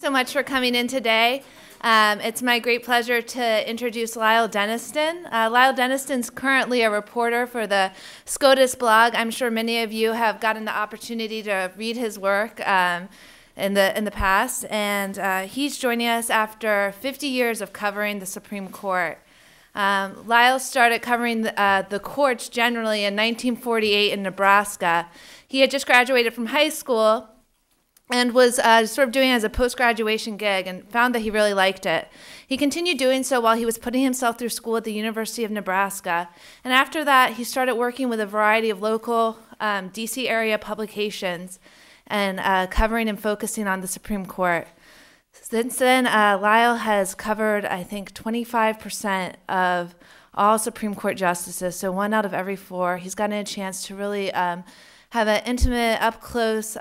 So much for coming in today. It's my great pleasure to introduce Lyle Denniston. Lyle Denniston's currently a reporter for the SCOTUS blog. I'm sure many of you have gotten the opportunity to read his work in the past, and he's joining us after 50 years of covering the Supreme Court. Lyle started covering the courts generally in 1948 in Nebraska. He had just graduated from high school and was sort of doing it as a post-graduation gig and found that he really liked it. He continued doing so while he was putting himself through school at the University of Nebraska. And after that, he started working with a variety of local D.C. area publications and covering and focusing on the Supreme Court. Since then, Lyle has covered, I think, 25% of all Supreme Court justices, so 1 out of every 4. He's gotten a chance to really have an intimate, up-close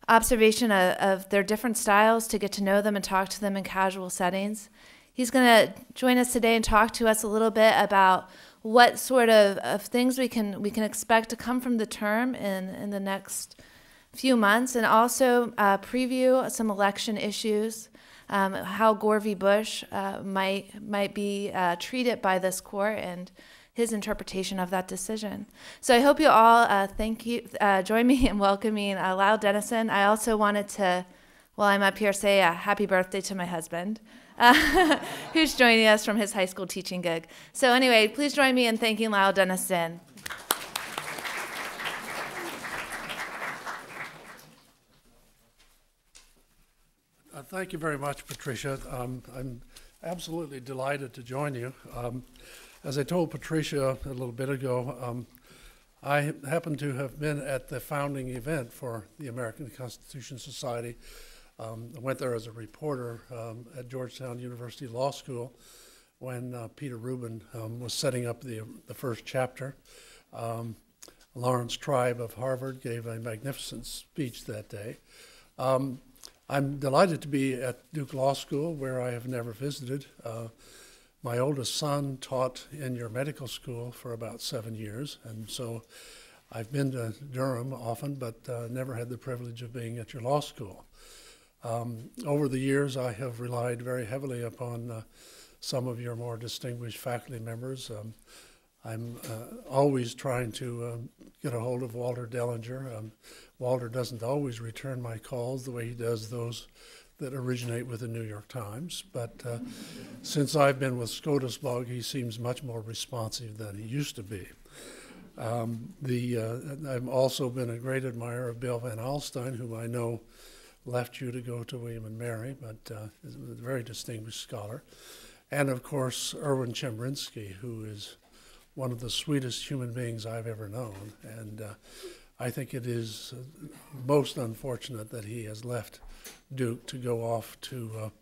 observation of their different styles, to get to know them and talk to them in casual settings. He's going to join us today and talk to us a little bit about what sort of things we can expect to come from the term in the next few months, and also preview some election issues, how Gore v. Bush might be treated by this court, and his interpretation of that decision. So I hope you all join me in welcoming Lyle Denniston. I also wanted to, while I'm up here, say a happy birthday to my husband, who's joining us from his high school teaching gig. So anyway, please join me in thanking Lyle Denniston. Thank you very much, Patricia. I'm absolutely delighted to join you. As I told Patricia a little bit ago, I happen to have been at the founding event for the American Constitution Society. I went there as a reporter at Georgetown University Law School when Peter Rubin was setting up the first chapter. Lawrence Tribe of Harvard gave a magnificent speech that day. I'm delighted to be at Duke Law School, where I have never visited. My oldest son taught in your medical school for about 7 years, and so I've been to Durham often, but never had the privilege of being at your law school. Over the years, I have relied very heavily upon some of your more distinguished faculty members. I'm always trying to get a hold of Walter Dellinger. Walter doesn't always return my calls the way he does those that originate with the New York Times, but since I've been with SCOTUS blog, he seems much more responsive than he used to be. I've also been a great admirer of Bill Van Alstyne, whom I know left you to go to William and Mary, but is a very distinguished scholar. And of course, Erwin Chemerinsky, who is one of the sweetest human beings I've ever known. And I think it is most unfortunate that he has left Duke to go off to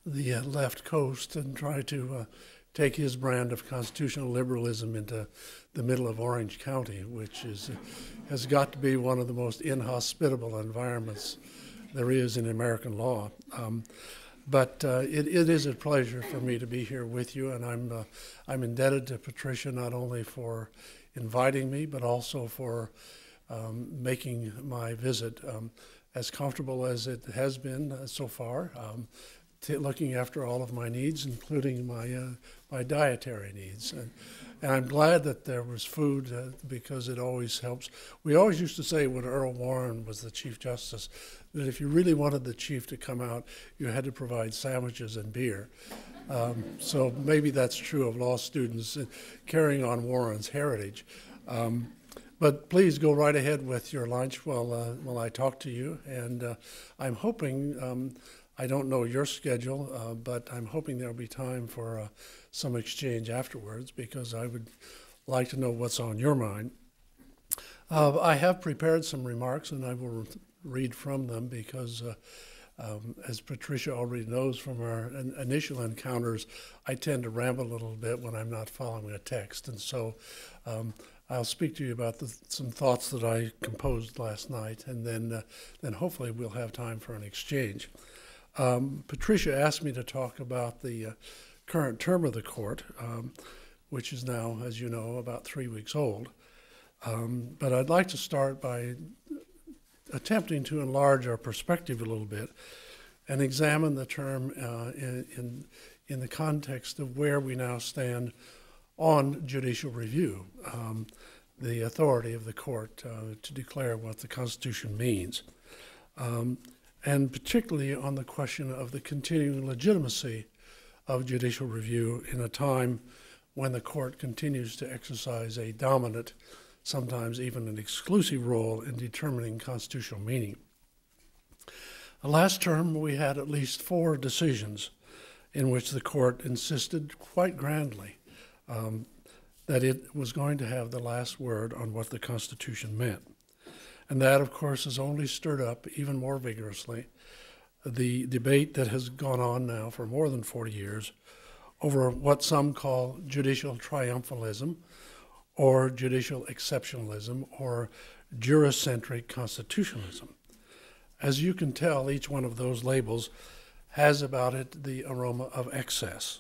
the left coast and try to take his brand of constitutional liberalism into the middle of Orange County, which has got to be one of the most inhospitable environments there is in American law. But it is a pleasure for me to be here with you, and I'm indebted to Patricia not only for inviting me, but also for making my visit as comfortable as it has been so far, looking after all of my needs, including my dietary needs. And I'm glad that there was food because it always helps. We always used to say when Earl Warren was the Chief Justice that if you really wanted the chief to come out, you had to provide sandwiches and beer. So maybe that's true of law students carrying on Warren's heritage. But please go right ahead with your lunch while I talk to you. And I'm hoping, I don't know your schedule, but I'm hoping there'll be time for some exchange afterwards, because I would like to know what's on your mind. I have prepared some remarks, and I will read from them because, as Patricia already knows from our initial encounters, I tend to ramble a little bit when I'm not following a text. And so I'll speak to you about some thoughts that I composed last night, and then hopefully we'll have time for an exchange. Patricia asked me to talk about the current term of the court, which is now, as you know, about 3 weeks old. But I'd like to start by attempting to enlarge our perspective a little bit and examine the term in the context of where we now stand on judicial review, the authority of the court to declare what the Constitution means, and particularly on the question of the continuing legitimacy of judicial review in a time when the court continues to exercise a dominant, sometimes even an exclusive role in determining constitutional meaning. Last term, we had at least 4 decisions in which the court insisted quite grandly that it was going to have the last word on what the Constitution meant. And that, of course, has only stirred up even more vigorously the debate that has gone on now for more than 40 years over what some call judicial triumphalism or judicial exceptionalism or juricentric constitutionalism. As you can tell, each one of those labels has about it the aroma of excess,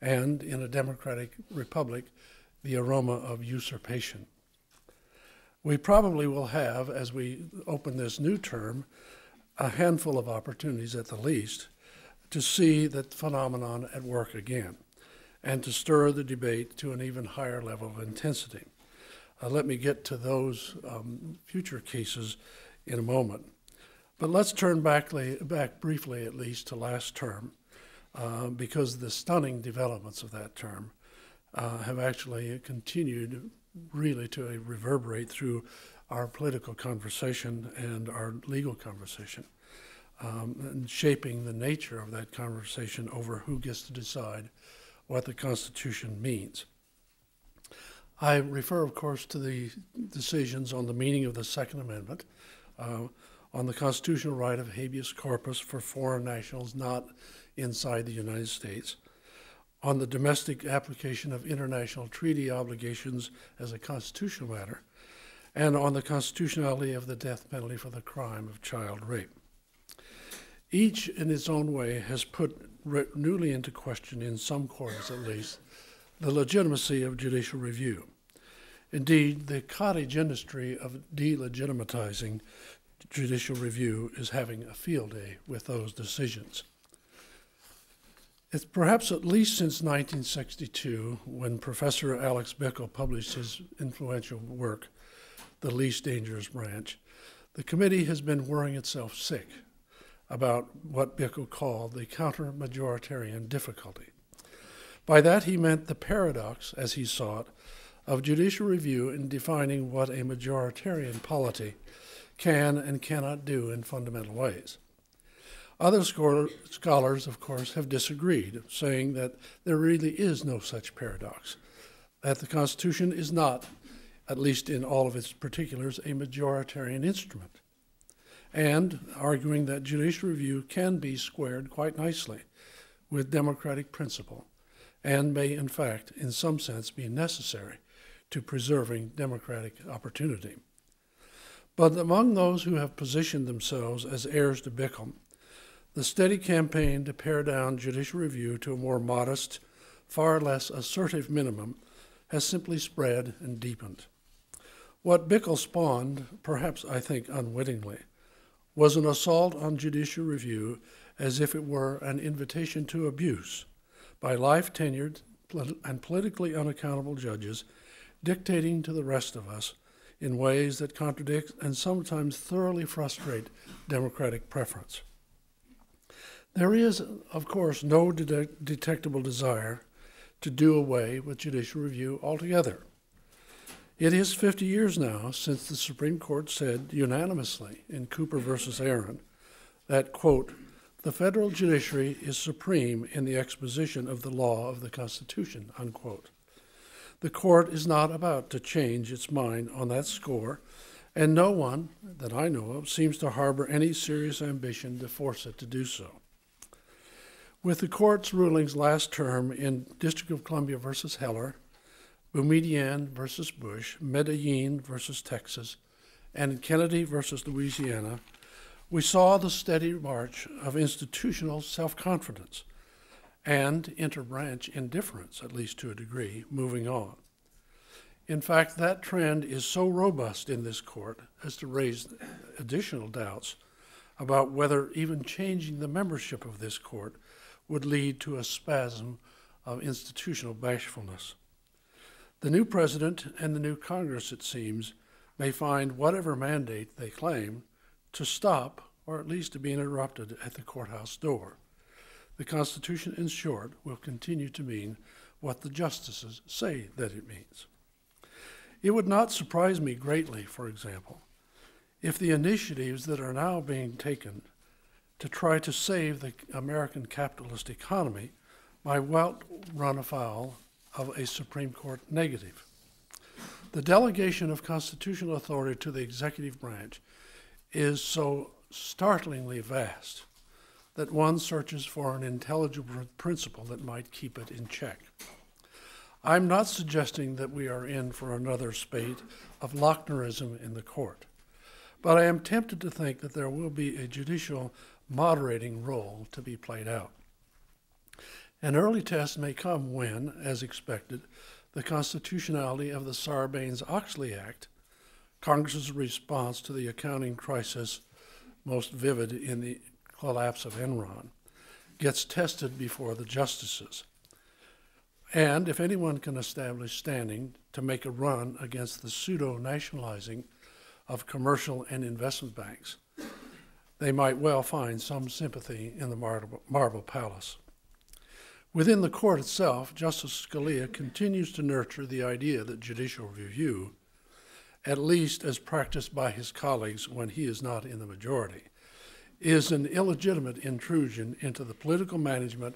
and in a democratic republic, the aroma of usurpation. We probably will have, as we open this new term, a handful of opportunities at the least to see that phenomenon at work again and to stir the debate to an even higher level of intensity. Let me get to those future cases in a moment. But let's turn back briefly at least to last term because the stunning developments of that term have actually continued really to reverberate through our political conversation and our legal conversation, and shaping the nature of that conversation over who gets to decide what the Constitution means. I refer, of course, to the decisions on the meaning of the Second Amendment, on the constitutional right of habeas corpus for foreign nationals not inside the United States, on the domestic application of international treaty obligations as a constitutional matter, and on the constitutionality of the death penalty for the crime of child rape. Each, in its own way, has put newly into question, in some quarters at least, the legitimacy of judicial review. Indeed, the cottage industry of delegitimatizing judicial review is having a field day with those decisions. It's perhaps at least since 1962, when Professor Alex Bickel published his influential work, The Least Dangerous Branch, the committee has been worrying itself sick about what Bickel called the counter-majoritarian difficulty. By that he meant the paradox, as he saw it, of judicial review in defining what a majoritarian polity can and cannot do in fundamental ways. Other scholars, of course, have disagreed, saying that there really is no such paradox, that the Constitution is not, at least in all of its particulars, a majoritarian instrument, and arguing that judicial review can be squared quite nicely with democratic principle and may, in fact, in some sense, be necessary to preserving democratic opportunity. But among those who have positioned themselves as heirs to Bickel, the steady campaign to pare down judicial review to a more modest, far less assertive minimum has simply spread and deepened. What Bickel spawned, perhaps I think unwittingly, was an assault on judicial review as if it were an invitation to abuse by life-tenured and politically unaccountable judges dictating to the rest of us in ways that contradict and sometimes thoroughly frustrate democratic preference. There is, of course, no detectable desire to do away with judicial review altogether. It is 50 years now since the Supreme Court said unanimously in Cooper versus Aaron that, quote, the federal judiciary is supreme in the exposition of the law of the Constitution, unquote. The court is not about to change its mind on that score, and no one that I know of seems to harbor any serious ambition to force it to do so. With the court's rulings last term in District of Columbia versus Heller, Boumediene versus Bush, Medellin versus Texas, and Kennedy versus Louisiana, we saw the steady march of institutional self-confidence and interbranch indifference, at least to a degree, moving on. In fact, that trend is so robust in this court as to raise additional doubts about whether even changing the membership of this court would lead to a spasm of institutional bashfulness. The new president and the new Congress, it seems, may find whatever mandate they claim to stop, or at least to be interrupted at the courthouse door. The Constitution, in short, will continue to mean what the justices say that it means. It would not surprise me greatly, for example, if the initiatives that are now being taken to try to save the American capitalist economy might well run afoul of a Supreme Court negative. The delegation of constitutional authority to the executive branch is so startlingly vast that one searches for an intelligible principle that might keep it in check. I'm not suggesting that we are in for another spate of Lochnerism in the court, but I am tempted to think that there will be a judicial moderating role to be played out. An early test may come when, as expected, the constitutionality of the Sarbanes-Oxley Act, Congress's response to the accounting crisis most vivid in the collapse of Enron, gets tested before the justices. And if anyone can establish standing to make a run against the pseudo-nationalizing of commercial and investment banks, they might well find some sympathy in the Marble Palace. Within the court itself, Justice Scalia continues to nurture the idea that judicial review, at least as practiced by his colleagues when he is not in the majority, is an illegitimate intrusion into the political management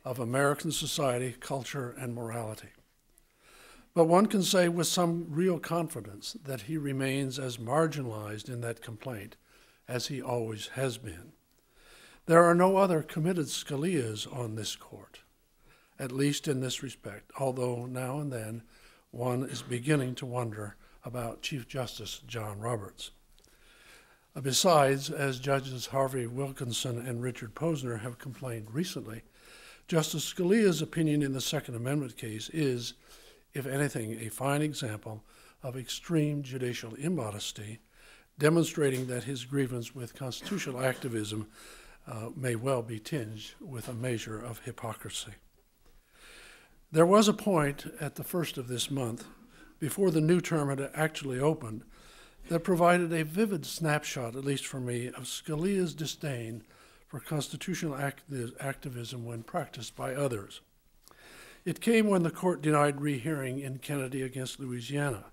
of American society, culture, and morality. But one can say with some real confidence that he remains as marginalized in that complaint as he always has been. There are no other committed Scalias on this court, at least in this respect, although now and then one is beginning to wonder about Chief Justice John Roberts. Besides, as Judges Harvey Wilkinson and Richard Posner have complained recently, Justice Scalia's opinion in the Second Amendment case is, if anything, a fine example of extreme judicial immodesty, demonstrating that his grievance with constitutional activism may well be tinged with a measure of hypocrisy. There was a point at the first of this month, before the new term had actually opened, that provided a vivid snapshot, at least for me, of Scalia's disdain for constitutional activism when practiced by others. It came when the court denied rehearing in Kennedy against Louisiana,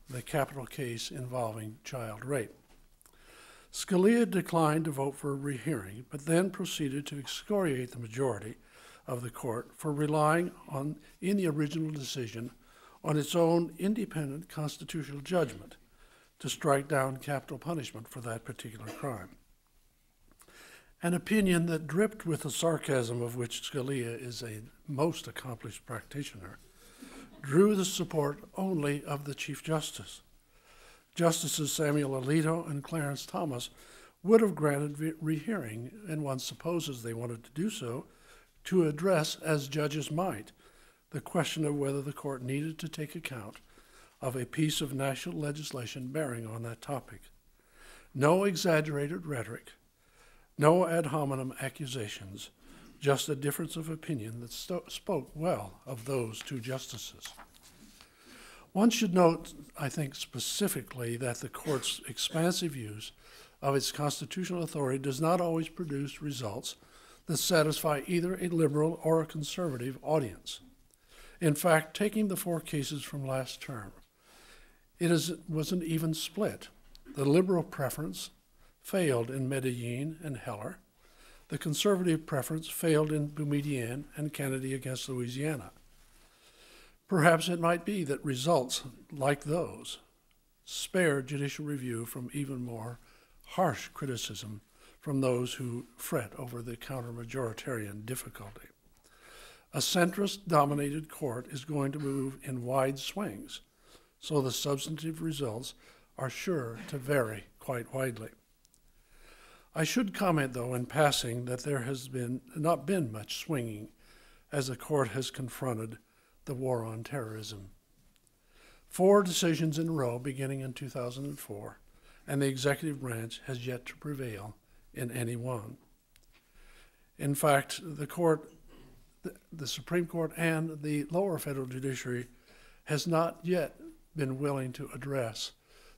the capital case involving child rape. Scalia declined to vote for a rehearing, but then proceeded to excoriate the majority of the court for relying on, in the original decision, on its own independent constitutional judgment to strike down capital punishment for that particular crime. An opinion that dripped with the sarcasm of which Scalia is a most accomplished practitioner, drew the support only of the Chief Justice. Justices Samuel Alito and Clarence Thomas would have granted rehearing, and one supposes they wanted to do so, to address, as judges might, the question of whether the court needed to take account of a piece of national legislation bearing on that topic. No exaggerated rhetoric, no ad hominem accusations, just a difference of opinion that spoke well of those two justices. One should note, I think specifically, that the court's expansive use of its constitutional authority does not always produce results that satisfy either a liberal or a conservative audience. In fact, taking the 4 cases from last term, it was an even split. The liberal preference failed in Medellin and Heller. The conservative preference failed in Boumediene and Kennedy against Louisiana. Perhaps it might be that results like those spare judicial review from even more harsh criticism from those who fret over the counter-majoritarian difficulty. A centrist-dominated court is going to move in wide swings, so the substantive results are sure to vary quite widely. I should comment, though, in passing, that there has not been much swinging as the court has confronted the war on terrorism. 4 decisions in a row beginning in 2004, and the executive branch has yet to prevail in any one. In fact, the Supreme Court and the lower federal judiciary has not yet been willing to address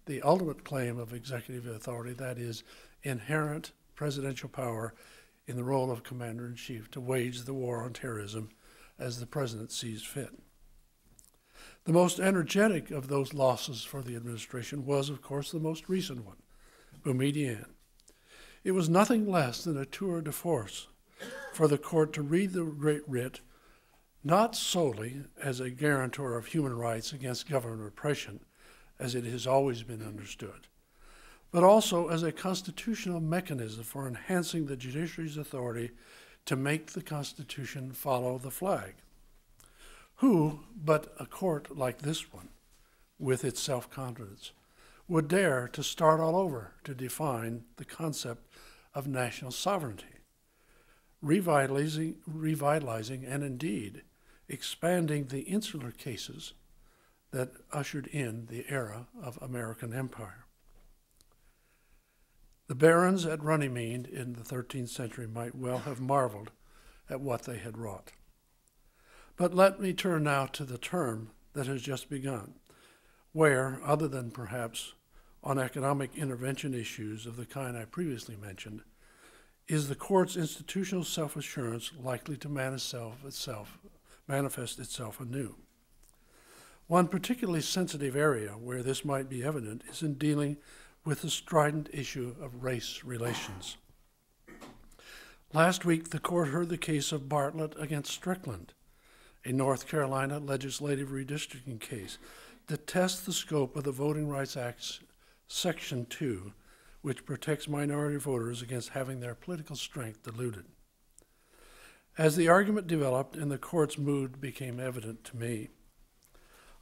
the ultimate claim of executive authority, that is, inherent presidential power in the role of commander-in-chief to wage the war on terrorism as the president sees fit. The most energetic of those losses for the administration was, of course, the most recent one, Boumediene. It was nothing less than a tour de force for the court to read the Great Writ not solely as a guarantor of human rights against government repression, as it has always been understood, but also as a constitutional mechanism for enhancing the judiciary's authority to make the Constitution follow the flag. Who but a court like this one, with its self-confidence, would dare to start all over to define the concept of national sovereignty, revitalizing and indeed expanding the insular cases that ushered in the era of American empire? The barons at Runnymede in the 13th century might well have marveled at what they had wrought. But let me turn now to the term that has just begun, where, other than perhaps on economic intervention issues of the kind I previously mentioned, is the court's institutional self-assurance likely to manifest itself anew. One particularly sensitive area where this might be evident is in dealing with the strident issue of race relations. Last week, the court heard the case of Bartlett against Strickland, a North Carolina legislative redistricting case that tests the scope of the Voting Rights Act's Section 2, which protects minority voters against having their political strength diluted. As the argument developed and the court's mood became evident to me,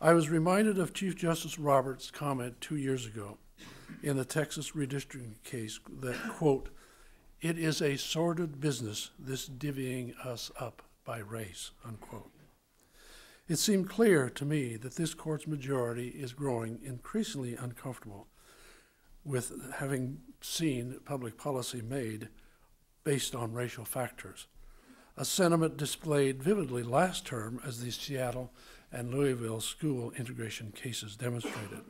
I was reminded of Chief Justice Roberts' comment 2 years ago in the Texas redistricting case that, quote, "It is a sordid business, this divvying us up by race," unquote. It seemed clear to me that this court's majority is growing increasingly uncomfortable with having seen public policy made based on racial factors, a sentiment displayed vividly last term as the Seattle and Louisville school integration cases demonstrated.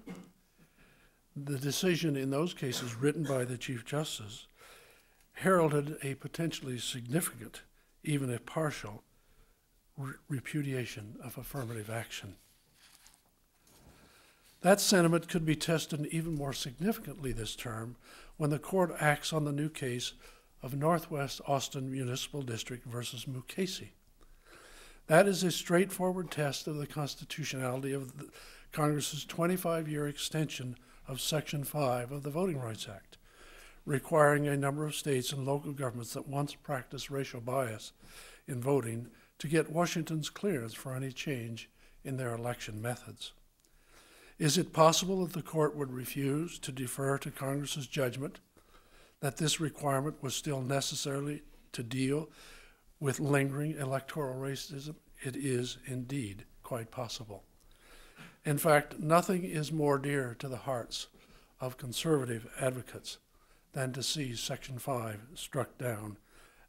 The decision in those cases written by the Chief Justice heralded a potentially significant, even if partial, repudiation of affirmative action. That sentiment could be tested even more significantly this term when the court acts on the new case of Northwest Austin Municipal District versus Mukasey. That is a straightforward test of the constitutionality of Congress's 25-year extension of Section 5 of the Voting Rights Act, requiring a number of states and local governments that once practiced racial bias in voting to get Washington's clearance for any change in their election methods. Is it possible that the court would refuse to defer to Congress's judgment that this requirement was still necessary to deal with lingering electoral racism? It is indeed quite possible. In fact, nothing is more dear to the hearts of conservative advocates than to see Section 5 struck down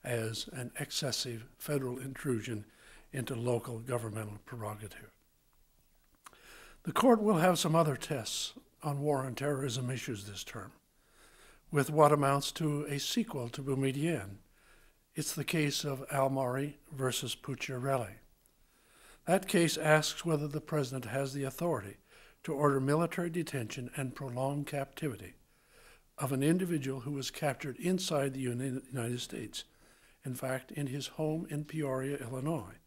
as an excessive federal intrusion into local governmental prerogative. The court will have some other tests on war and terrorism issues this term, with what amounts to a sequel to Boumediene. It's the case of Marri versus Pucciarelli. That case asks whether the president has the authority to order military detention and prolonged captivity of an individual who was captured inside the United States, in fact, in his home in Peoria, Illinois,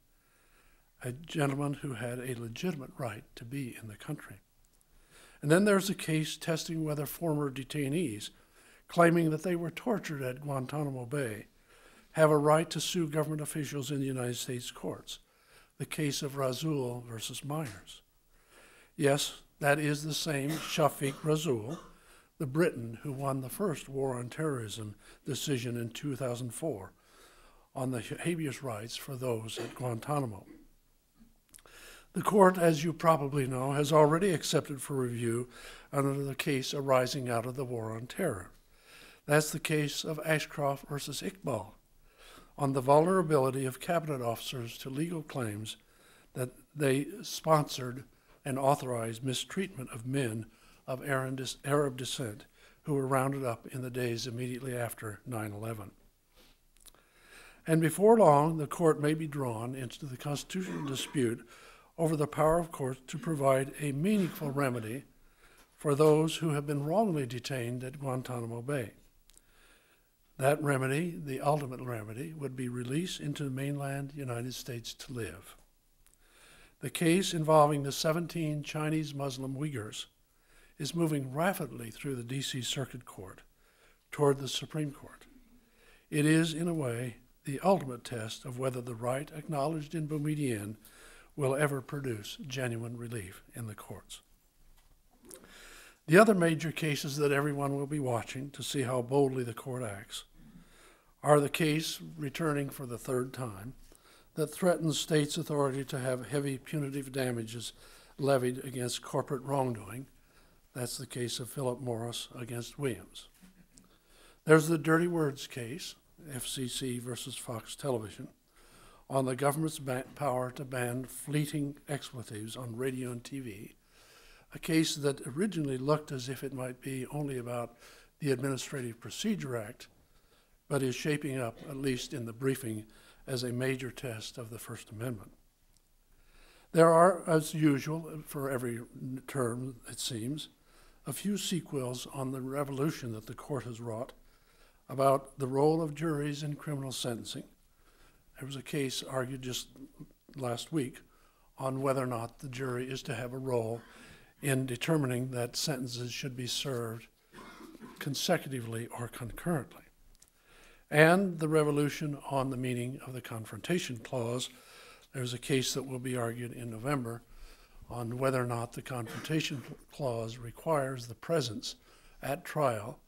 a gentleman who had a legitimate right to be in the country. And then there's a case testing whether former detainees, claiming that they were tortured at Guantanamo Bay, have a right to sue government officials in the United States courts, the case of Rasool versus Myers. Yes, that is the same Shafiq Rasool, the Briton who won the first war on terrorism decision in 2004 on the habeas rights for those at Guantanamo. The court, as you probably know, has already accepted for review another case arising out of the War on Terror. That's the case of Ashcroft versus Iqbal, on the vulnerability of cabinet officers to legal claims that they sponsored and authorized mistreatment of men of Arab descent who were rounded up in the days immediately after 9/11. And before long, the court may be drawn into the constitutional dispute over the power of courts to provide a meaningful remedy for those who have been wrongly detained at Guantanamo Bay. That remedy, the ultimate remedy, would be release into the mainland United States to live. The case involving the 17 Chinese Muslim Uyghurs is moving rapidly through the D.C. Circuit Court toward the Supreme Court. It is, in a way, the ultimate test of whether the right acknowledged in Boumediene will ever produce genuine relief in the courts. The other major cases that everyone will be watching to see how boldly the court acts are the case returning for the third time that threatens states' authority to have heavy punitive damages levied against corporate wrongdoing. That's the case of Philip Morris against Williams. There's the Dirty Words case, FCC versus Fox Television, on the government's power to ban fleeting expletives on radio and TV, a case that originally looked as if it might be only about the Administrative Procedure Act, but is shaping up, at least in the briefing, as a major test of the First Amendment. There are, as usual, for every term, it seems, a few sequels on the revolution that the court has wrought about the role of juries in criminal sentencing. There was a case argued just last week on whether or not the jury is to have a role in determining that sentences should be served consecutively or concurrently. And the revolution on the meaning of the Confrontation Clause. There's a case that will be argued in November on whether or not the Confrontation Clause requires the presence at trial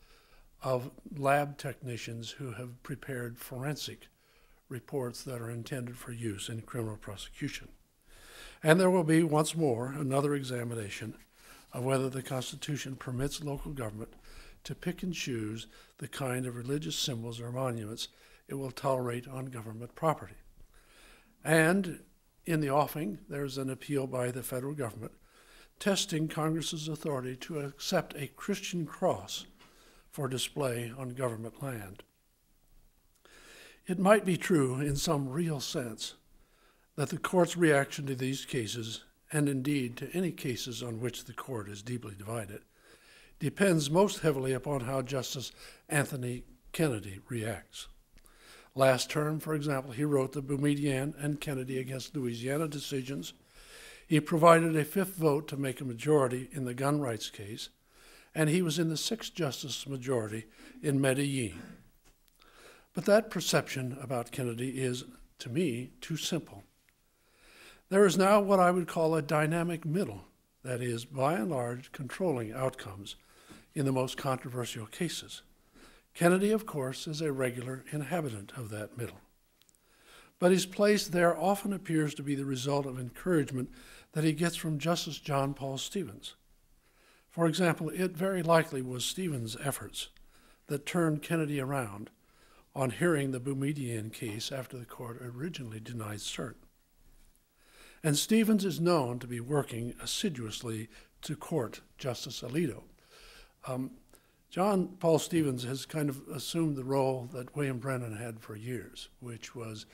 of lab technicians who have prepared forensic reports that are intended for use in criminal prosecution. And there will be, once more, another examination of whether the Constitution permits local government to pick and choose the kind of religious symbols or monuments it will tolerate on government property. And in the offing, there's an appeal by the federal government testing Congress's authority to accept a Christian cross for display on government land. It might be true in some real sense that the court's reaction to these cases, and indeed to any cases on which the court is deeply divided, depends most heavily upon how Justice Anthony Kennedy reacts. Last term, for example, he wrote the Boumediene and Kennedy against Louisiana decisions. He provided a fifth vote to make a majority in the gun rights case, and he was in the sixth justice majority in Medellin. But that perception about Kennedy is, to me, too simple. There is now what I would call a dynamic middle, that is, by and large, controlling outcomes in the most controversial cases. Kennedy, of course, is a regular inhabitant of that middle. But his place there often appears to be the result of encouragement that he gets from Justice John Paul Stevens. For example, it very likely was Stevens' efforts that turned Kennedy around on hearing the Boumediene case after the court originally denied cert. And Stevens is known to be working assiduously to court Justice Alito. John Paul Stevens has kind of assumed the role that William Brennan had for years, which was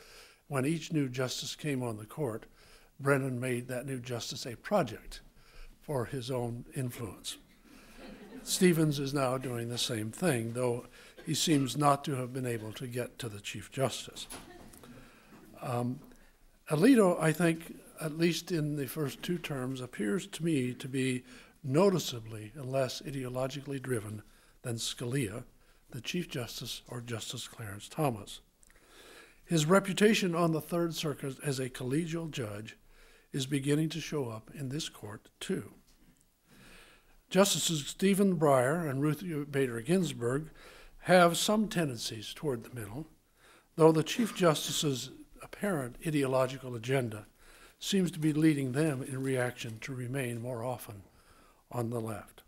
when each new justice came on the court, Brennan made that new justice a project for his own influence. Stevens is now doing the same thing, though he seems not to have been able to get to the Chief Justice. Alito, I think, at least in the first two terms, appears to me to be noticeably less ideologically driven than Scalia, the Chief Justice, or Justice Clarence Thomas. His reputation on the Third Circuit as a collegial judge is beginning to show up in this court, too. Justices Stephen Breyer and Ruth Bader Ginsburg have some tendencies toward the middle, though the Chief Justice's apparent ideological agenda seems to be leading them in reaction to remain more often on the left.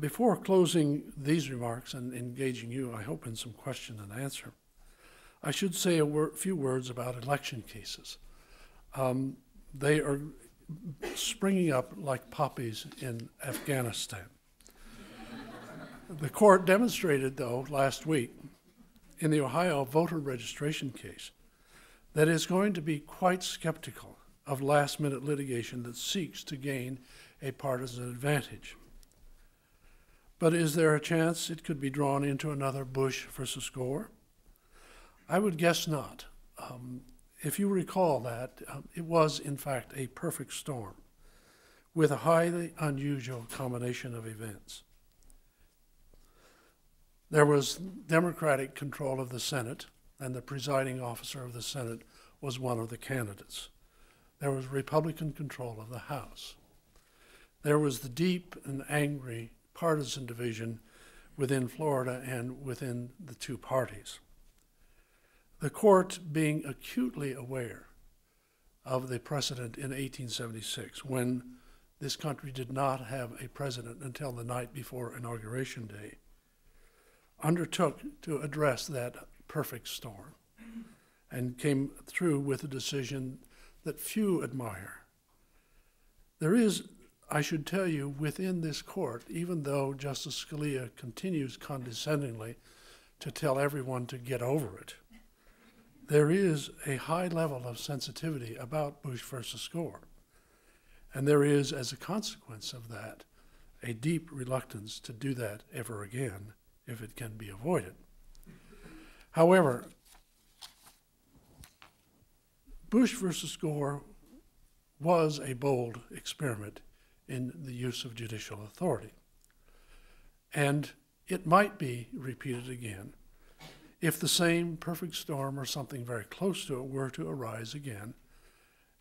Before closing these remarks and engaging you, I hope, in some question and answer, I should say a few words about election cases. They are springing up like poppies in Afghanistan. The court demonstrated, though, last week in the Ohio voter registration case that it's going to be quite skeptical of last-minute litigation that seeks to gain a partisan advantage. But is there a chance it could be drawn into another Bush versus Gore? I would guess not. If you recall that, it was, in fact, a perfect storm with a highly unusual combination of events. There was Democratic control of the Senate, and the presiding officer of the Senate was one of the candidates. There was Republican control of the House. There was the deep and angry partisan division within Florida and within the two parties. The court, being acutely aware of the precedent in 1876, when this country did not have a president until the night before Inauguration Day, undertook to address that perfect storm and came through with a decision that few admire. There is, I should tell you, within this court, even though Justice Scalia continues condescendingly to tell everyone to get over it, there is a high level of sensitivity about Bush versus Gore. And there is, as a consequence of that, a deep reluctance to do that ever again if it can be avoided. However, Bush versus Gore was a bold experiment in the use of judicial authority. And it might be repeated again if the same perfect storm or something very close to it were to arise again.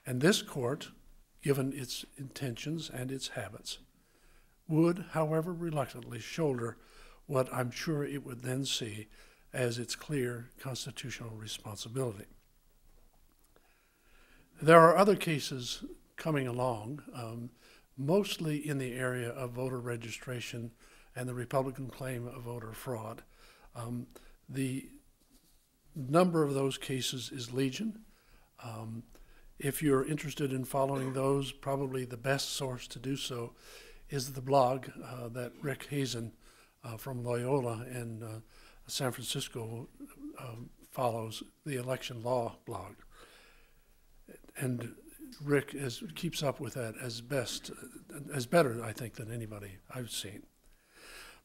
And this court, given its intentions and its habits, would, however reluctantly, shoulder what I'm sure it would then see as its clear constitutional responsibility. There are other cases coming along, mostly in the area of voter registration and the Republican claim of voter fraud. The number of those cases is legion. If you're interested in following those, probably the best source to do so is the blog that Rick Hazen from Loyola in San Francisco follows, the election law blog. And Rick keeps up with that as better, I think, than anybody I've seen.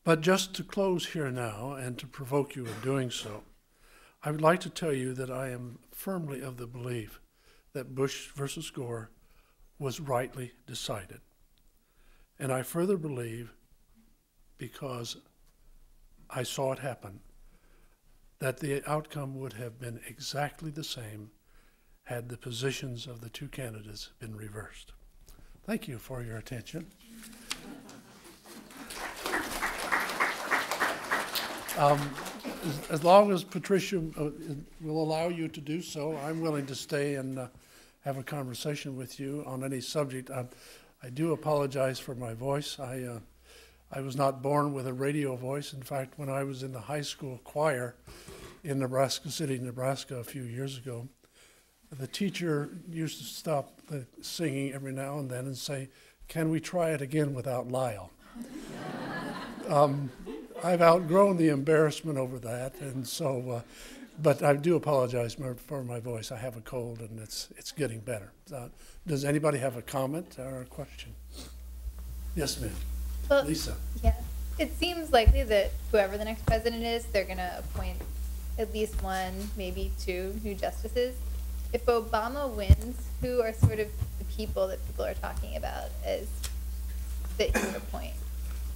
But just to close here now and to provoke you in doing so, I would like to tell you that I am firmly of the belief that Bush versus Gore was rightly decided. And I further believe, because I saw it happen, that the outcome would have been exactly the same had the positions of the two candidates been reversed. Thank you for your attention. As long as Patricia will allow you to do so, I'm willing to stay and have a conversation with you on any subject. I do apologize for my voice. I was not born with a radio voice. In fact, when I was in the high school choir in Nebraska City, Nebraska, a few years ago, the teacher used to stop the singing every now and then and say, "Can we try it again without Lyle?" I've outgrown the embarrassment over that, and so, but I do apologize for my voice. I have a cold, and it's getting better. Does anybody have a comment or a question? Yes, ma'am. Well, Lisa. Yeah. It seems likely that whoever the next president is, they're going to appoint at least one, maybe two new justices. If Obama wins, who are sort of the people that people are talking about as that he would appoint?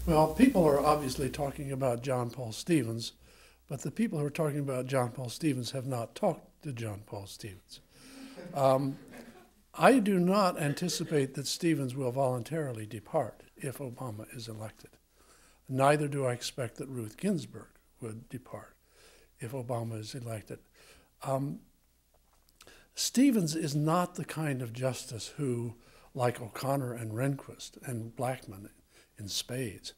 Well, people are obviously talking about John Paul Stevens, but the people who are talking about John Paul Stevens have not talked to John Paul Stevens. I do not anticipate that Stevens will voluntarily depart if Obama is elected. Neither do I expect that Ruth Ginsburg would depart if Obama is elected. Stevens is not the kind of justice who, like O'Connor and Rehnquist and Blackmun in spades,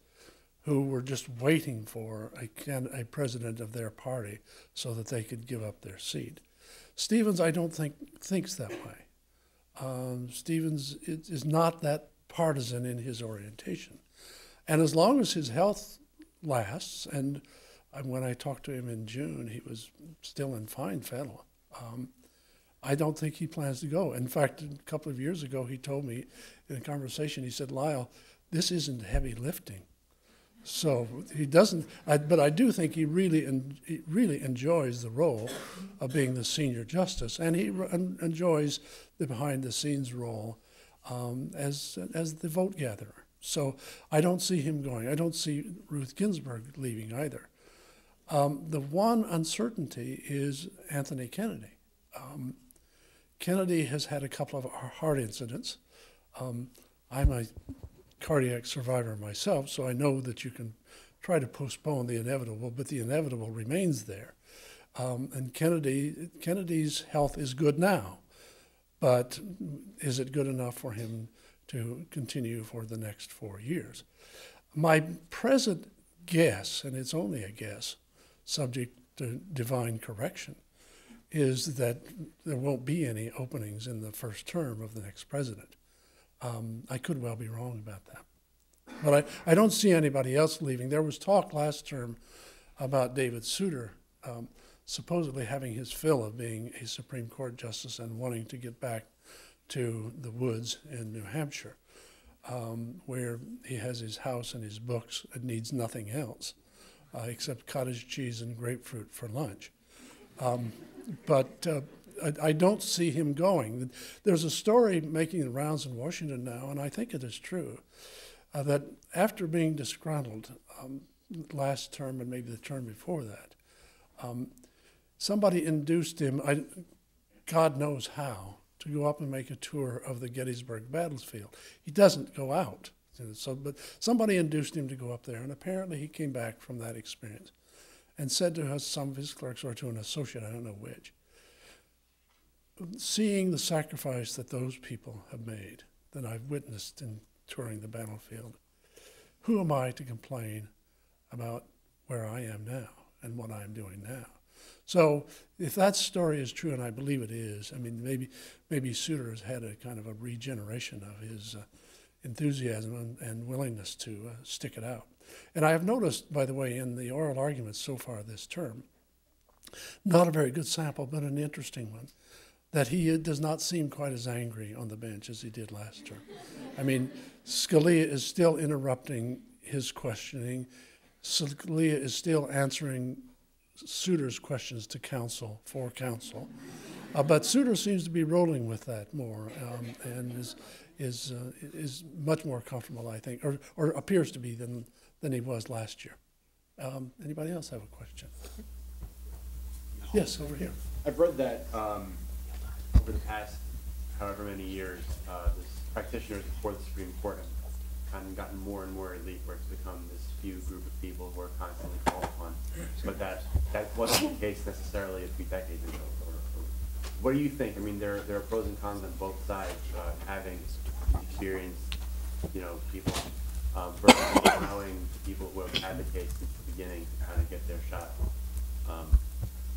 who were just waiting for a president of their party so that they could give up their seat. Stevens, I don't think, thinks that way. Stevens is not that partisan in his orientation. And as long as his health lasts, and when I talked to him in June, he was still in fine fettle. I don't think he plans to go. In fact, a couple of years ago, he told me in a conversation, he said, Lyle, this isn't heavy lifting. So he doesn't, but I do think he really enjoys the role of being the senior justice, and he enjoys the behind-the-scenes role as the vote gatherer. So I don't see him going. I don't see Ruth Ginsburg leaving either. The one uncertainty is Anthony Kennedy. Kennedy has had a couple of heart incidents. I'm a cardiac survivor myself, so I know that you can try to postpone the inevitable, but the inevitable remains there. And Kennedy's health is good now, but is it good enough for him to continue for the next 4 years? My present guess, and it's only a guess, subject to divine correction, is that there won't be any openings in the first term of the next president. I could well be wrong about that. But I don't see anybody else leaving. There was talk last term about David Souter supposedly having his fill of being a Supreme Court justice and wanting to get back to the woods in New Hampshire, where he has his house and his books and needs nothing else except cottage cheese and grapefruit for lunch. But I don't see him going. There's a story making the rounds in Washington now, and I think it is true, that after being disgruntled last term and maybe the term before that, somebody induced him, God knows how, to go up and make a tour of the Gettysburg battlefield. He doesn't go out, but somebody induced him to go up there, and apparently he came back from that experience and said to some of his clerks, or to an associate, I don't know which, seeing the sacrifice that those people have made, that I've witnessed in touring the battlefield, who am I to complain about where I am now and what I'm doing now? So if that story is true, and I believe it is, I mean, maybe Souter has had a kind of a regeneration of his enthusiasm and willingness to stick it out. And I have noticed, by the way, in the oral arguments so far this term, not a very good sample, but an interesting one, that he does not seem quite as angry on the bench as he did last term. I mean, Scalia is still interrupting his questioning. Scalia is still answering Souter's questions to counsel, for counsel. But Souter seems to be rolling with that more and is much more comfortable, I think, or appears to be than he was last year. Anybody else have a question? Yes, over here. I've read that over the past however many years, this practitioners before the Supreme Court have kind of gotten more and more elite, where it's become this few group of people who are constantly called upon. But that wasn't the case necessarily a few decades ago. What do you think? I mean, there are pros and cons on both sides, having experienced, people versus allowing people who have had the case since the beginning to kind of get their shot.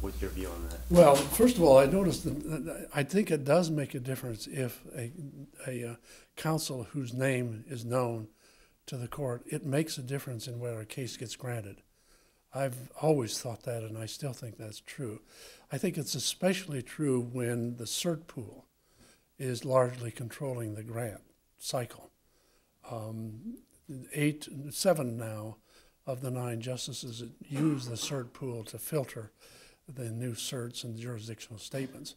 What's your view on that? Well, first of all, I noticed that I think it does make a difference if a counsel whose name is known to the court, it makes a difference in whether a case gets granted. I've always thought that, and I still think that's true. I think it's especially true when the cert pool is largely controlling the grant cycle. 7 now of the 9 justices use the cert pool to filter the new certs and jurisdictional statements.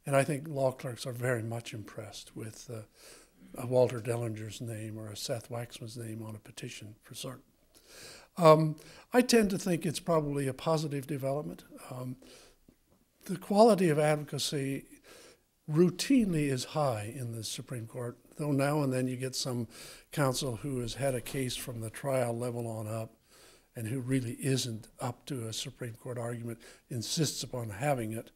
And I think law clerks are very much impressed with a Walter Dellinger's name or a Seth Waxman's name on a petition for cert. I tend to think it's probably a positive development. The quality of advocacy routinely is high in the Supreme Court, though now and then you get some counsel who has had a case from the trial level on up and who really isn't up to a Supreme Court argument, insists upon having it,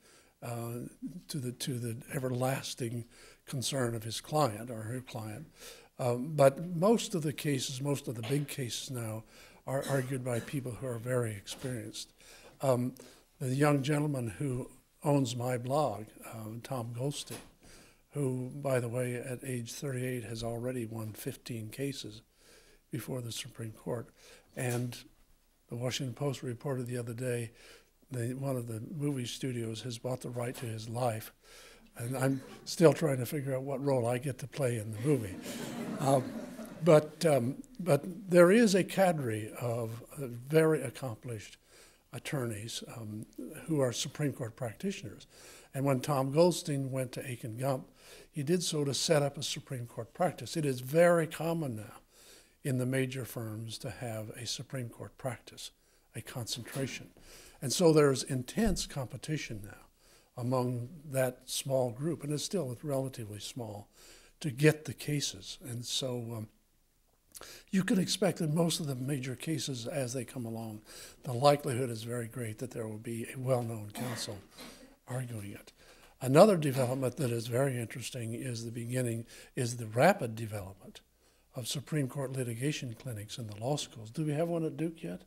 to the everlasting concern of his client or her client. But most of the cases, most of the big cases now, are argued by people who are very experienced. The young gentleman who owns my blog, Tom Goldstein, who, by the way, at age 38 has already won 15 cases before the Supreme Court. And the Washington Post reported the other day one of the movie studios has bought the right to his life. And I'm still trying to figure out what role I get to play in the movie. But there is a cadre of very accomplished attorneys who are Supreme Court practitioners. And when Tom Goldstein went to Aiken Gump, he did so to set up a Supreme Court practice. It is very common now in the major firms to have a Supreme Court practice, a concentration. And so there's intense competition now among that small group, and it's still relatively small, to get the cases. And so you can expect that most of the major cases, as they come along, the likelihood is very great that there will be a well-known counsel arguing it. Another development that is very interesting is the rapid development of Supreme Court litigation clinics in the law schools. Do we have one at Duke yet?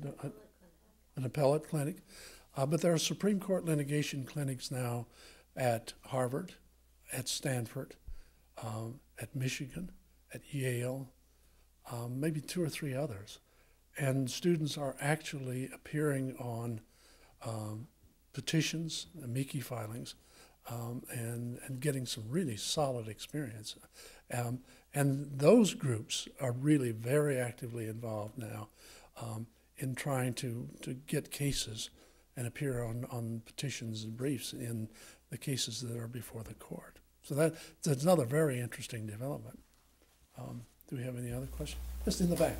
An appellate clinic? But there are Supreme Court litigation clinics now at Harvard, at Stanford, at Michigan, at Yale, maybe 2 or 3 others. And students are actually appearing on petitions, amici filings, and getting some really solid experience. And those groups are really very actively involved now in trying to get cases and appear on petitions and briefs in the cases that are before the court. So that's another very interesting development. Do we have any other questions? Just in the back.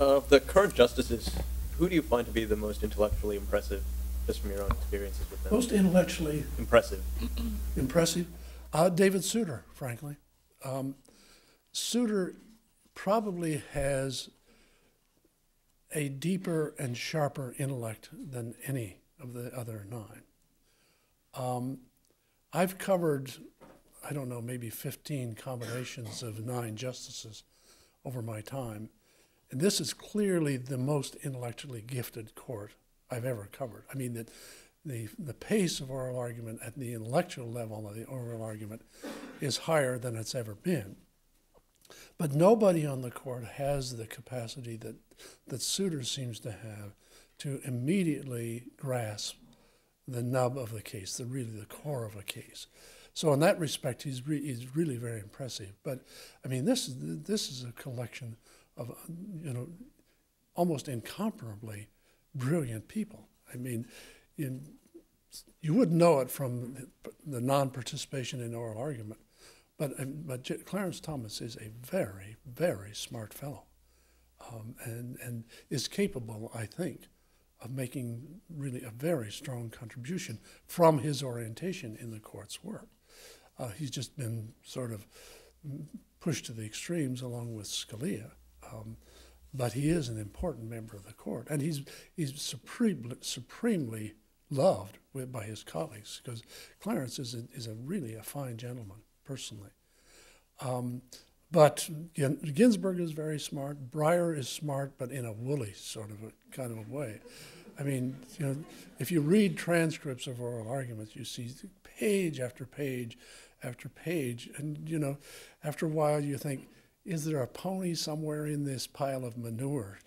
Of the current justices, who do you find to be the most intellectually impressive, just from your own experiences with them? Most intellectually impressive. Impressive? David Souter, frankly. Souter probably has a deeper and sharper intellect than any of the other 9. I've covered, I don't know, maybe 15 combinations of 9 justices over my time, and this is clearly the most intellectually gifted court I've ever covered. I mean, the pace of oral argument at the intellectual level of the oral argument is higher than it's ever been. But nobody on the court has the capacity that Souter seems to have to immediately grasp the nub of the case, really the core of a case. So in that respect, he's really very impressive. But I mean, this is a collection of almost incomparably brilliant people. I mean, you wouldn't know it from the non-participation in oral argument, but Clarence Thomas is a very, very smart fellow, and is capable, I think, of making really a very strong contribution from his orientation in the court's work. He's just been sort of pushed to the extremes along with Scalia, but he is an important member of the court, and he's supremely loved by his colleagues, because Clarence is really a fine gentleman personally. But Ginsburg is very smart. Breyer is smart, but in a woolly sort of a kind of a way. I mean, if you read transcripts of oral arguments, you see page after page after page, and after a while you think, is there a pony somewhere in this pile of manure?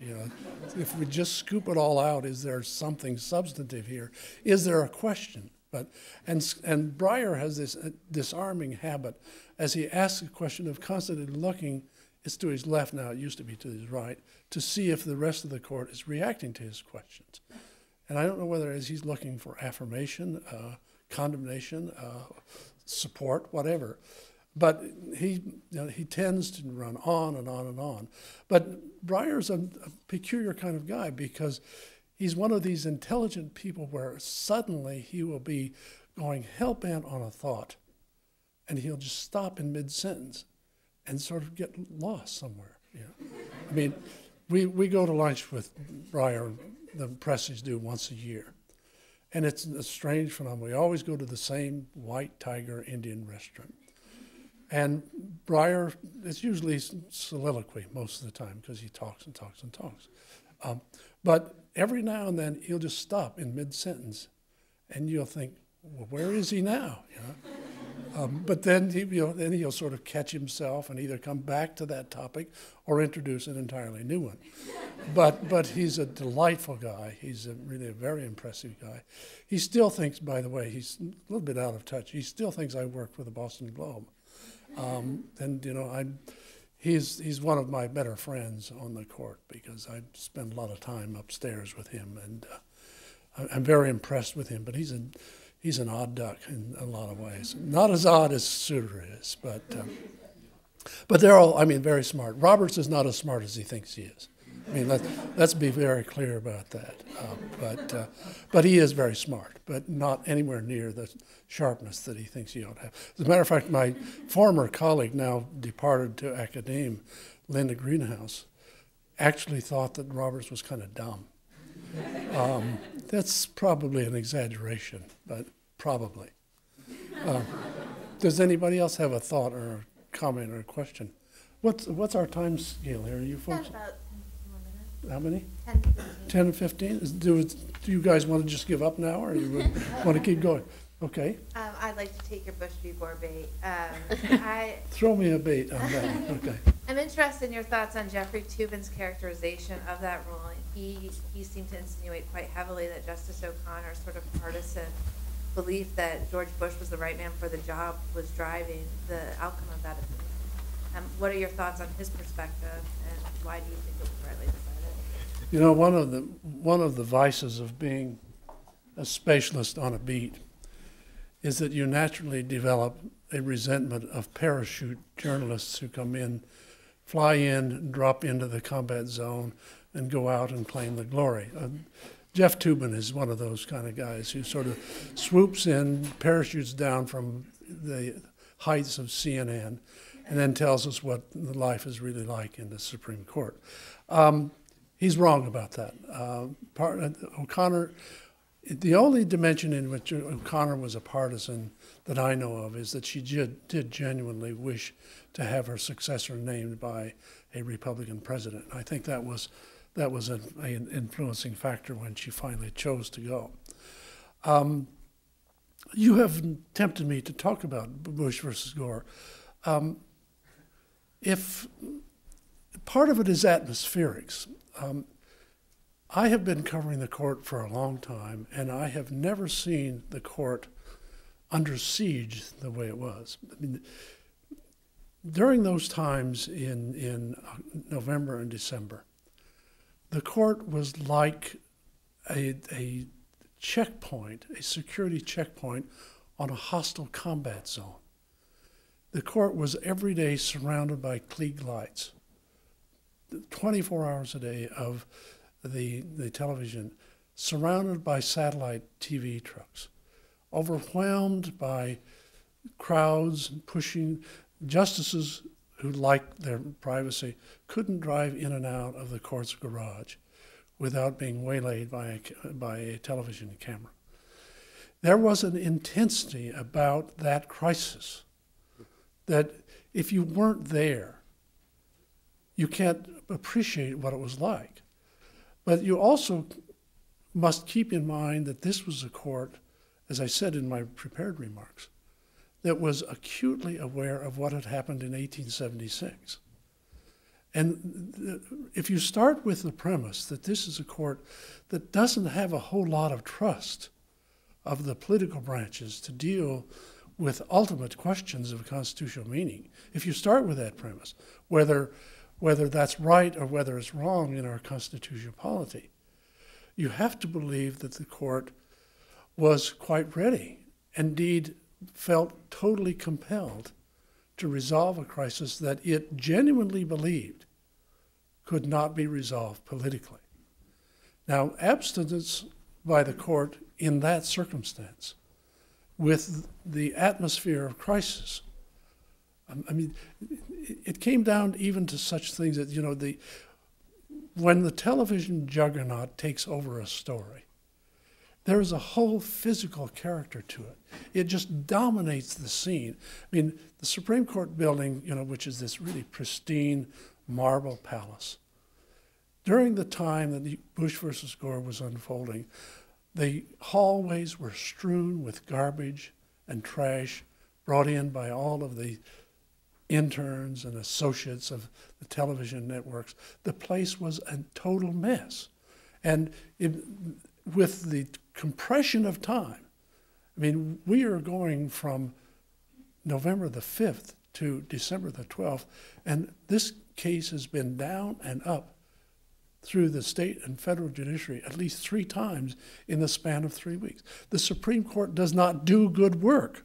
If we just scoop it all out, is there something substantive here? Is there a question? And Breyer has this disarming habit, as he asks a question, of constantly looking. It's to his left now, it used to be to his right, to see if the rest of the court is reacting to his questions. And I don't know whether he's looking for affirmation, condemnation, support, whatever. But he tends to run on and on and on. But Breyer's a peculiar kind of guy, because he's one of these intelligent people where suddenly he will be going hell-bent on a thought, and he'll just stop in mid-sentence and sort of get lost somewhere. I mean, we go to lunch with Breyer, the presses do once a year. And it's a strange phenomenon. We always go to the same White Tiger Indian restaurant. And Breyer, it's usually soliloquy most of the time because he talks and talks and talks. But every now and then he'll just stop in mid-sentence, and you'll think, well, where is he now? You know? But then then he'll sort of catch himself and either come back to that topic or introduce an entirely new one. But he's a delightful guy. He's really a very impressive guy. He still thinks, by the way, he's a little bit out of touch. He still thinks I worked for the Boston Globe. And you know, he's one of my better friends on the court because I spend a lot of time upstairs with him, and I'm very impressed with him. But he's an odd duck in a lot of ways. Not as odd as Souter is, but they're all, I mean, very smart. Roberts is not as smart as he thinks he is. I mean, let's be very clear about that. But he is very smart, but not anywhere near the sharpness that he thinks he ought to have. As a matter of fact, my former colleague, now departed to academe, Linda Greenhouse, actually thought that Roberts was kind of dumb. That's probably an exaggeration, but probably. Does anybody else have a thought or a comment or a question? What's our time scale here, you folks? About 1 minute. How many? 10 to 15. 10 and 15? Do you guys want to just give up now, or you want to keep going? Okay. I'd like to take your Bush v. Gore bait. Throw me a bait on that. Okay. I'm interested in your thoughts on Jeffrey Toobin's characterization of that ruling. He seemed to insinuate quite heavily that Justice O'Connor's sort of partisan belief that George Bush was the right man for the job was driving the outcome of that opinion. What are your thoughts on his perspective, and why do you think it was rightly decided? You know, one of the vices of being a specialist on a beat is that you naturally develop a resentment of parachute journalists who come in, fly in, drop into the combat zone, and go out and claim the glory. Jeff Toobin is one of those kind of guys who sort of swoops in, parachutes down from the heights of CNN, and then tells us what life is really like in the Supreme Court. He's wrong about that. O'Connor, the only dimension in which O'Connor was a partisan that I know of is that she did genuinely wish to have her successor named by a Republican president. I think that was an influencing factor when she finally chose to go. You have tempted me to talk about Bush versus Gore. If part of it is atmospherics. I have been covering the court for a long time, and I have never seen the court under siege the way it was. I mean, during those times in November and December, the court was like a checkpoint, a security checkpoint on a hostile combat zone. The court was every day surrounded by Klieg lights, 24 hours a day of the television, surrounded by satellite TV trucks, overwhelmed by crowds pushing. Justices who liked their privacy couldn't drive in and out of the court's garage without being waylaid by a television camera. There was an intensity about that crisis that if you weren't there, you can't appreciate what it was like. But you also must keep in mind that this was a court, as I said in my prepared remarks, that was acutely aware of what had happened in 1876. And if you start with the premise that this is a court that doesn't have a whole lot of trust of the political branches to deal with ultimate questions of constitutional meaning, if you start with that premise, whether that's right or whether it's wrong in our constitutional polity, you have to believe that the court was quite ready, indeed felt totally compelled to resolve a crisis that it genuinely believed could not be resolved politically. Now, abstinence by the court in that circumstance, with the atmosphere of crisis, I mean, it came down even to such things that, you know, when the television juggernaut takes over a story, there is a whole physical character to it. It just dominates the scene. I mean, the Supreme Court building, you know, which is this really pristine marble palace, during the time that the Bush versus Gore was unfolding, the hallways were strewn with garbage and trash brought in by all of the interns and associates of the television networks. The place was a total mess. And with the compression of time, I mean, we are going from November the 5th to December the 12th, and this case has been down and up through the state and federal judiciary at least 3 times in the span of 3 weeks. The Supreme Court does not do good work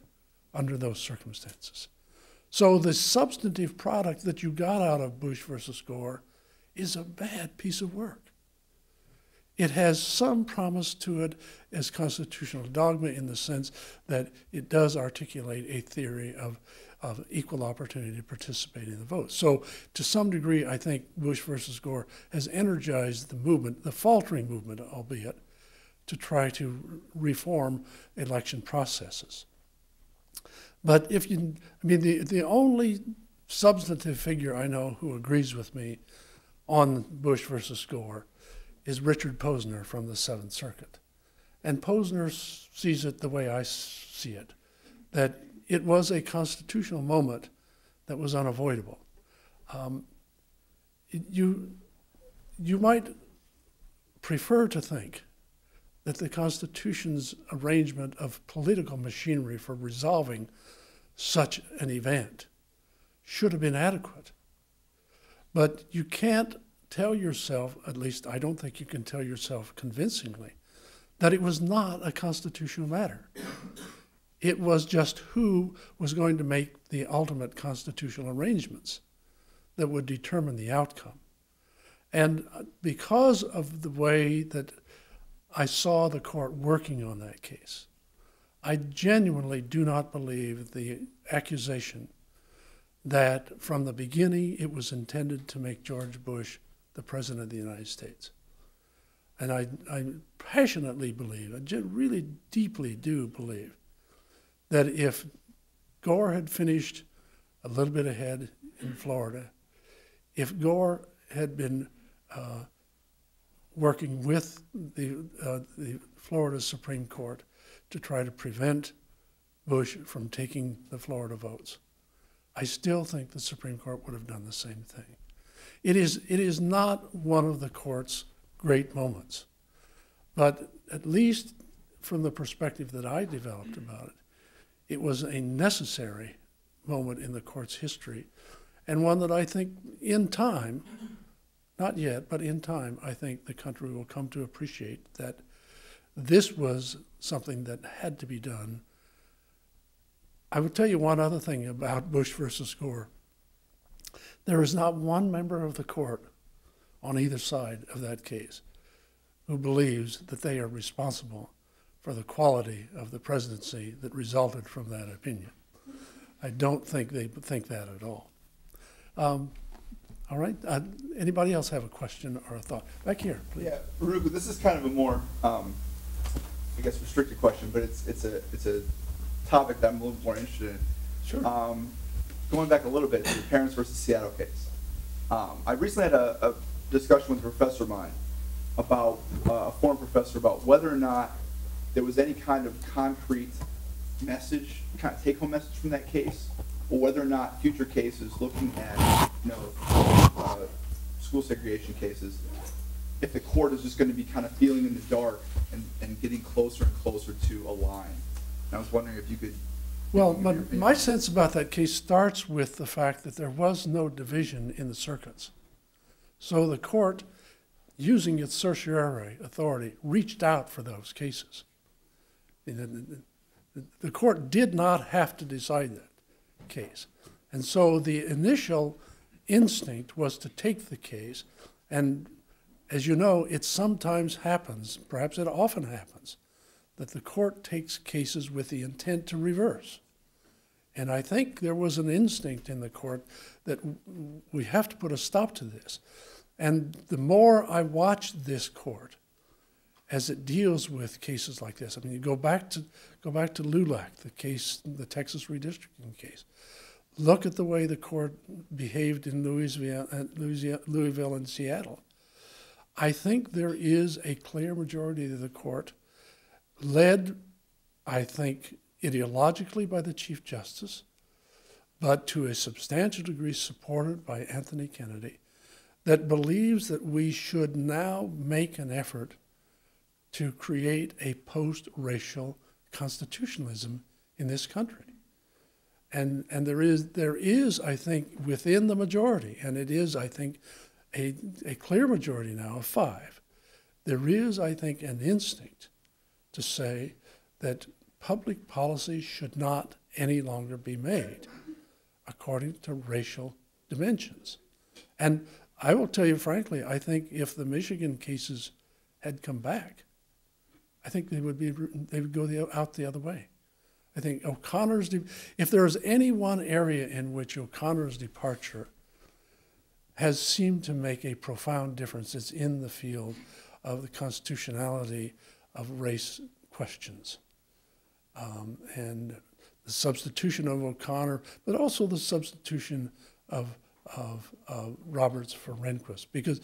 under those circumstances. So the substantive product that you got out of Bush versus Gore is a bad piece of work. It has some promise to it as constitutional dogma in the sense that it does articulate a theory of equal opportunity to participate in the vote. So to some degree, I think Bush versus Gore has energized the movement, the faltering movement, albeit, to try to reform election processes. But if you, I mean, the only substantive figure I know who agrees with me on Bush versus Gore is Richard Posner from the Seventh Circuit. And Posner sees it the way I see it, that it was a constitutional moment that was unavoidable. You might prefer to think that the Constitution's arrangement of political machinery for resolving such an event should have been adequate. But you can't tell yourself, at least I don't think you can tell yourself convincingly, that it was not a constitutional matter. It was just who was going to make the ultimate constitutional arrangements that would determine the outcome. And because of the way that I saw the court working on that case, I genuinely do not believe the accusation that from the beginning it was intended to make George Bush the President of the United States. And I passionately believe, I really deeply do believe, that if Gore had finished a little bit ahead in Florida, if Gore had been working with the Florida Supreme Court to try to prevent Bush from taking the Florida votes, I still think the Supreme Court would have done the same thing. It is not one of the court's great moments, but at least from the perspective that I developed about it, it was a necessary moment in the court's history, and one that I think in time, not yet, but in time, I think the country will come to appreciate that this was something that had to be done. I will tell you one other thing about Bush versus Gore. There is not one member of the court on either side of that case who believes that they are responsible for the quality of the presidency that resulted from that opinion. I don't think they think that at all. All right, anybody else have a question or a thought? Back here, please. Yeah, Rugu, this is kind of a more, I guess, restricted question, but it's a topic that I'm a little more interested in. Sure. Going back a little bit to the Parents versus Seattle case. I recently had a discussion with a professor of mine about, a former professor, about whether or not there was any kind of concrete message, kind of take-home message from that case, or whether or not future cases looking at, school segregation cases, if the court is just going to be kind of feeling in the dark and getting closer and closer to a line. And I was wondering if you could. Well, my sense about that case starts with the fact that there was no division in the circuits. So the court, using its certiorari authority, reached out for those cases. The court did not have to decide that case. And so the initial instinct was to take the case, and as you know, it sometimes happens, perhaps it often happens, that the court takes cases with the intent to reverse. And I think there was an instinct in the court that we have to put a stop to this. And the more I watched this court, as it deals with cases like this. I mean, you go back to LULAC, the case, the Texas redistricting case. Look at the way the court behaved in Louisville and Seattle. I think there is a clear majority of the court, led, I think, ideologically by the Chief Justice, but to a substantial degree supported by Anthony Kennedy, that believes that we should now make an effort to create a post-racial constitutionalism in this country. And there is, I think, within the majority, and it is, I think, a clear majority now of 5, there is, I think, an instinct to say that public policy should not any longer be made according to racial dimensions. And I will tell you frankly, I think if the Michigan cases had come back, I think they would go out the other way. I think O'Connor's, if there is any one area in which O'Connor's departure has seemed to make a profound difference, it's in the field of the constitutionality of race questions. And the substitution of O'Connor, but also the substitution of Roberts for Rehnquist. Because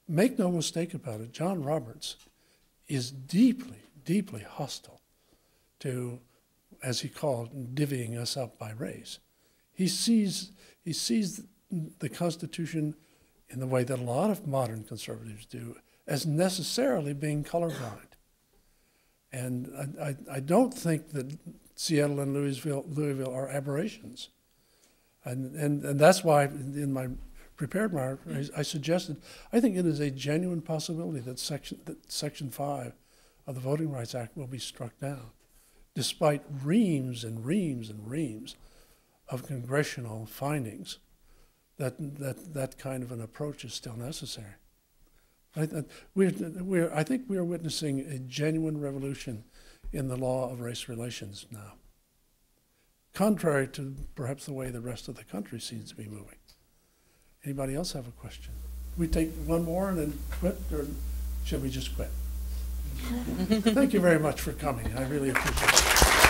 make no mistake about it, John Roberts is deeply, deeply hostile to, as he called, divvying us up by race. He sees the Constitution in the way that a lot of modern conservatives do, as necessarily being colorblind. And I don't think that Seattle and Louisville are aberrations. And that's why in my prepared remarks, I suggested, I think it is a genuine possibility that Section 5 of the Voting Rights Act will be struck down, despite reams and reams and reams of congressional findings that kind of an approach is still necessary. I think we are witnessing a genuine revolution in the law of race relations now, contrary to perhaps the way the rest of the country seems to be moving. Anybody else have a question? We take one more and then quit, or should we just quit? Thank you very much for coming. I really appreciate it.